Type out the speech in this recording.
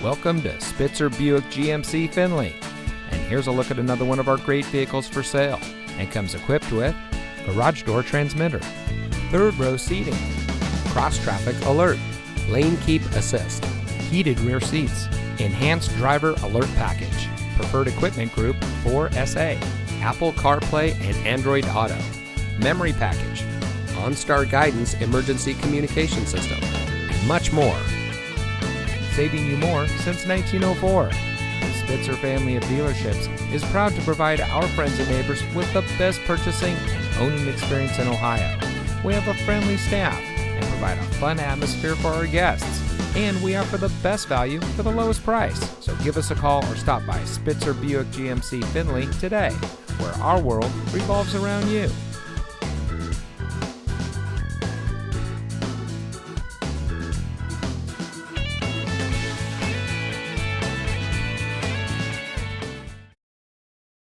Welcome to Spitzer Buick GMC Findlay. And here's a look at another one of our great vehicles for sale, and comes equipped with garage door transmitter, third row seating, cross traffic alert, lane keep assist, heated rear seats, enhanced driver alert package, preferred equipment group 4SA, Apple CarPlay and Android Auto, memory package, OnStar guidance emergency communication system, and much more. Saving you more since 1904. The Spitzer family of dealerships is proud to provide our friends and neighbors with the best purchasing and owning experience in Ohio. We have a friendly staff and provide a fun atmosphere for our guests. And we offer the best value for the lowest price. So give us a call or stop by Spitzer Buick GMC Findlay today, where our world revolves around you.